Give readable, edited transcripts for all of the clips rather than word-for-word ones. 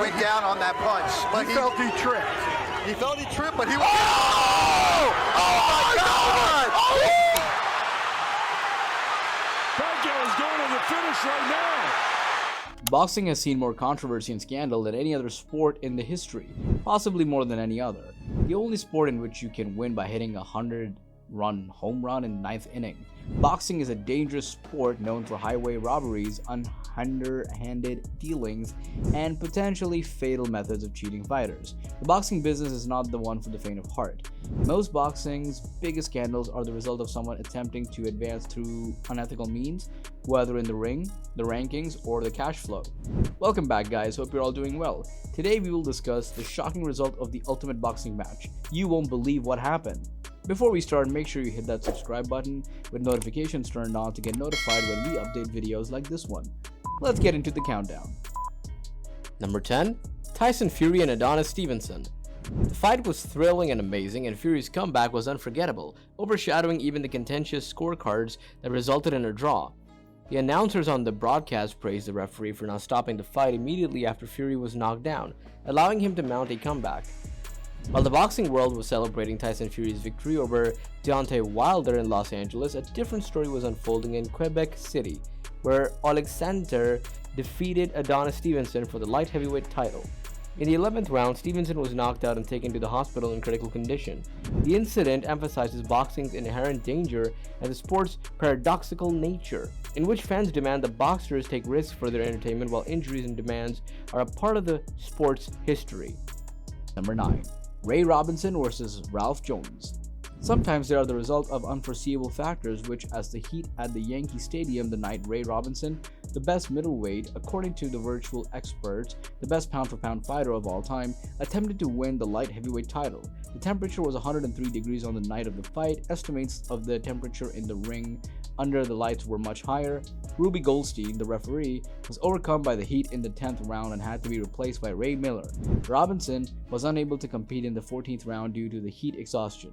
went down on that punch. But he felt he tripped. He felt he tripped, but he was... Oh! Oh my God! Pacquiao is going to the finish right now. Boxing has seen more controversy and scandal than any other sport in the history, possibly more than any other. The only sport in which you can win by hitting a 100-run home run in the 9th inning. Boxing is a dangerous sport known for highway robberies, underhanded dealings, and potentially fatal methods of cheating fighters. The boxing business is not the one for the faint of heart. Most boxing's biggest scandals are the result of someone attempting to advance through unethical means, whether in the ring, the rankings, or the cash flow. Welcome back, guys. Hope you're all doing well. Today we will discuss the shocking result of the ultimate boxing match. You won't believe what happened. Before we start, make sure you hit that subscribe button with notifications turned on to get notified when we update videos like this one. Let's get into the countdown. Number 10. Tyson Fury and Adonis Stevenson. The fight was thrilling and amazing, and Fury's comeback was unforgettable, overshadowing even the contentious scorecards that resulted in a draw. The announcers on the broadcast praised the referee for not stopping the fight immediately after Fury was knocked down, allowing him to mount a comeback. While the boxing world was celebrating Tyson Fury's victory over Deontay Wilder in Los Angeles, a different story was unfolding in Quebec City, where Alexander defeated Adonis Stevenson for the light heavyweight title. In the 11th round, Stevenson was knocked out and taken to the hospital in critical condition. The incident emphasizes boxing's inherent danger and the sport's paradoxical nature, in which fans demand that boxers take risks for their entertainment while injuries and demands are a part of the sport's history. Number 9. Ray Robinson vs. Ralph Jones. Sometimes they are the result of unforeseeable factors, which, as the heat at the Yankee Stadium the night Ray Robinson, the best middleweight, according to the virtual experts, the best pound-for-pound fighter of all time, attempted to win the light heavyweight title. The temperature was 103 degrees on the night of the fight. Estimates of the temperature in the ring under the lights were much higher. Ruby Goldstein, the referee, was overcome by the heat in the 10th round and had to be replaced by Ray Miller. Robinson was unable to compete in the 14th round due to the heat exhaustion.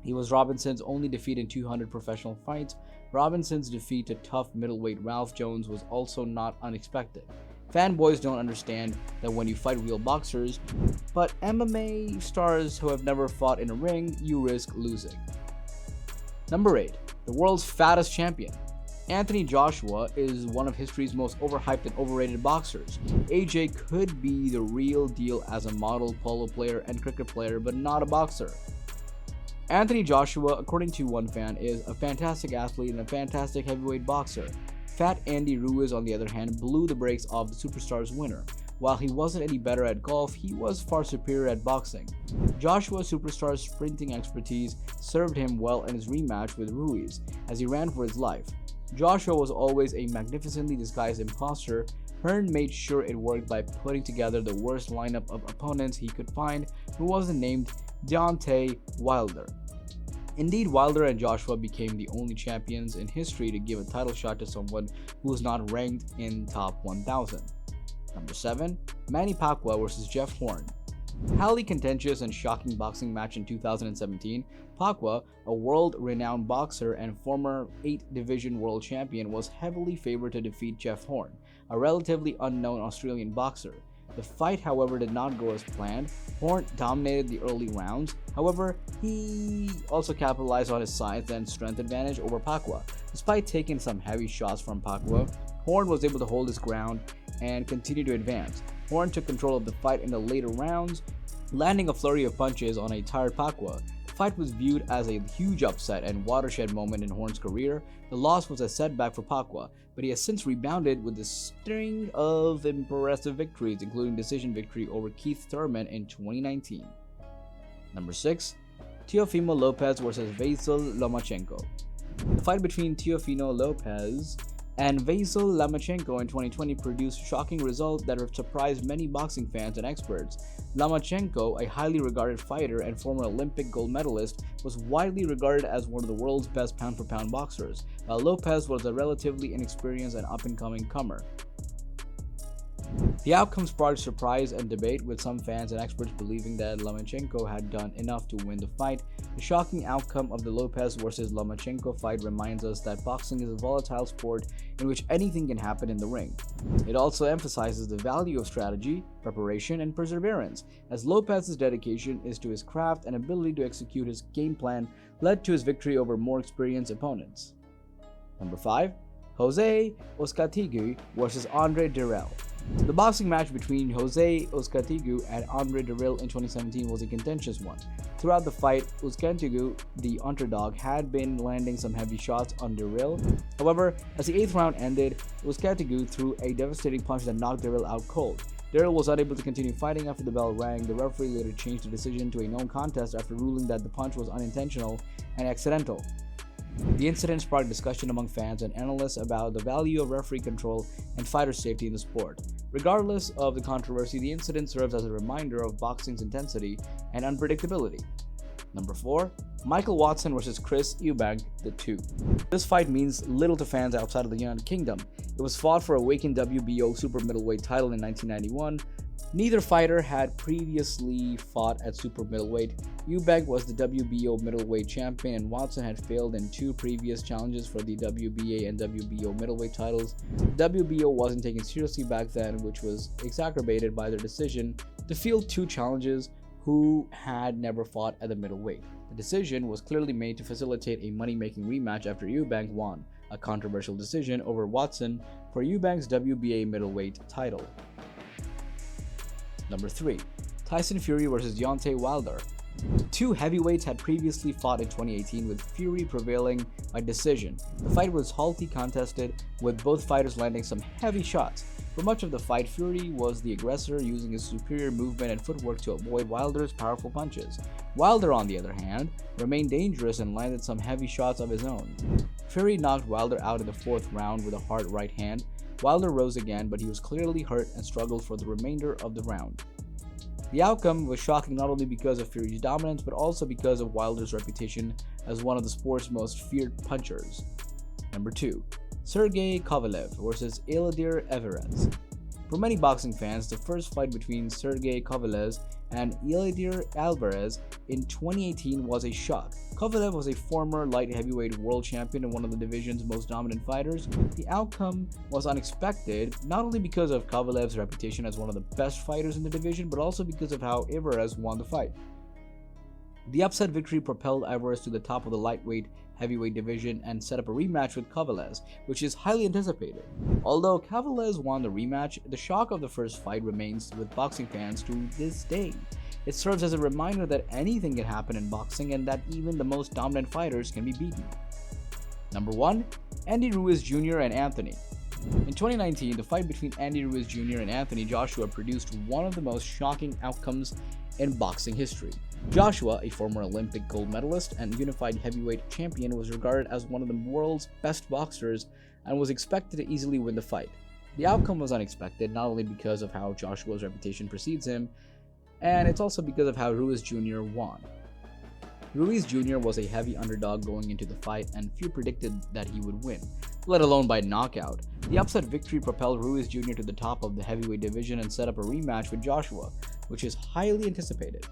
He was Robinson's only defeat in 200 professional fights. Robinson's defeat to tough middleweight Ralph Jones was also not unexpected. Fanboys don't understand that when you fight real boxers, but MMA stars who have never fought in a ring, you risk losing. Number 8. The world's fattest champion. Anthony Joshua is one of history's most overhyped and overrated boxers. AJ could be the real deal as a model, polo player, and cricket player, but not a boxer. Anthony Joshua, according to one fan, is a fantastic athlete and a fantastic heavyweight boxer. Fat Andy Ruiz, on the other hand, blew the brakes off the Superstars winner. While he wasn't any better at golf, he was far superior at boxing. Joshua Superstar's sprinting expertise served him well in his rematch with Ruiz, as he ran for his life. Joshua was always a magnificently disguised imposter. Hearn made sure it worked by putting together the worst lineup of opponents he could find who wasn't named Deontay Wilder. Indeed, Wilder and Joshua became the only champions in history to give a title shot to someone who was not ranked in top 1,000. Number 7. Manny Pacquiao vs. Jeff Horn. Highly contentious and shocking boxing match in 2017, Pacquiao, a world-renowned boxer and former 8-division world champion, was heavily favored to defeat Jeff Horn, a relatively unknown Australian boxer. The fight, however, did not go as planned. Horn dominated the early rounds. However, he also capitalized on his size and strength advantage over Pacquiao. Despite taking some heavy shots from Pacquiao, Horn was able to hold his ground and continue to advance. Horn took control of the fight in the later rounds, landing a flurry of punches on a tired Pacquiao. The fight was viewed as a huge upset and watershed moment in Horn's career. The loss was a setback for Pacquiao, but he has since rebounded with a string of impressive victories, including decision victory over Keith Thurman in 2019. Number 6. Teofimo Lopez vs. Basil Lomachenko. The fight between Teofimo Lopez and Basil Lamanchenko in 2020 produced shocking results that have surprised many boxing fans and experts. Lamanchenko, a highly regarded fighter and former Olympic gold medalist, was widely regarded as one of the world's best pound-for-pound boxers, while Lopez was a relatively inexperienced and up-and-coming comer. The outcome sparked surprise and debate, with some fans and experts believing that Lamanchenko had done enough to win the fight. The shocking outcome of the Lopez vs Lamanchenko fight reminds us that boxing is a volatile sport in which anything can happen in the ring. It also emphasizes the value of strategy, preparation, and perseverance, as Lopez's dedication is to his craft and ability to execute his game plan led to his victory over more experienced opponents. Number 5. Jose Oscatigu vs Andre Dirrell. The boxing match between Jose Oscatigu and Andre Dirrell in 2017 was a contentious one. Throughout the fight, Oscatigu, the underdog, had been landing some heavy shots on Dirrell. However, as the 8th round ended, Oscatigu threw a devastating punch that knocked Dirrell out cold. Dirrell was unable to continue fighting after the bell rang. The referee later changed the decision to a no contest after ruling that the punch was unintentional and accidental. The incident sparked discussion among fans and analysts about the value of referee control and fighter safety in the sport. Regardless of the controversy, the incident serves as a reminder of boxing's intensity and unpredictability. Number 4. Michael Watson vs Chris Eubank II. This fight means little to fans outside of the United Kingdom. It was fought for a vacant WBO super middleweight title in 1991. Neither fighter had previously fought at super middleweight. Eubank was the WBO middleweight champion, and Watson had failed in 2 previous challenges for the WBA and WBO middleweight titles. WBO wasn't taken seriously back then, which was exacerbated by their decision to field 2 challengers who had never fought at the middleweight. The decision was clearly made to facilitate a money-making rematch after Eubank won a controversial decision over Watson for Eubank's WBA middleweight title. Number 3. Tyson Fury vs Deontay Wilder. 2 heavyweights had previously fought in 2018, with Fury prevailing by decision. The fight was hotly contested, with both fighters landing some heavy shots. For much of the fight, Fury was the aggressor, using his superior movement and footwork to avoid Wilder's powerful punches. Wilder, on the other hand, remained dangerous and landed some heavy shots of his own. Fury knocked Wilder out in the 4th round with a hard right hand. Wilder rose again, but he was clearly hurt and struggled for the remainder of the round. The outcome was shocking not only because of Fury's dominance, but also because of Wilder's reputation as one of the sport's most feared punchers. Number 2. Sergey Kovalev vs Alvarez. For many boxing fans, the first fight between Sergey Kovalev and Alvarez in 2018 was a shock. Kovalev was a former light heavyweight world champion and one of the division's most dominant fighters. The outcome was unexpected, not only because of Kovalev's reputation as one of the best fighters in the division, but also because of how Alvarez won the fight. The upset victory propelled Alvarez to the top of the lightweight heavyweight division and set up a rematch with Kovalev, which is highly anticipated. Although Kovalev won the rematch, the shock of the first fight remains with boxing fans to this day. It serves as a reminder that anything can happen in boxing and that even the most dominant fighters can be beaten. Number 1. Andy Ruiz Jr. and Anthony. In 2019, the fight between Andy Ruiz Jr. and Anthony Joshua produced one of the most shocking outcomes in boxing history. Joshua, a former Olympic gold medalist and unified heavyweight champion, was regarded as one of the world's best boxers and was expected to easily win the fight. The outcome was unexpected, not only because of how Joshua's reputation precedes him, and it's also because of how Ruiz Jr. won. Ruiz Jr. was a heavy underdog going into the fight, and few predicted that he would win, let alone by knockout. The upset victory propelled Ruiz Jr. to the top of the heavyweight division and set up a rematch with Joshua, which is highly anticipated.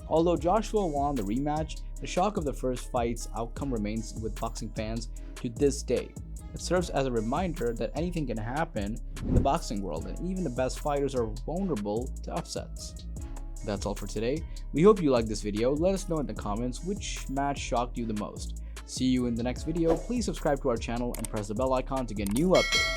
Although Joshua won the rematch, the shock of the first fight's outcome remains with boxing fans to this day. It serves as a reminder that anything can happen in the boxing world, and even the best fighters are vulnerable to upsets. That's all for today. We hope you liked this video. Let us know in the comments which match shocked you the most. See you in the next video. Please subscribe to our channel and press the bell icon to get new updates.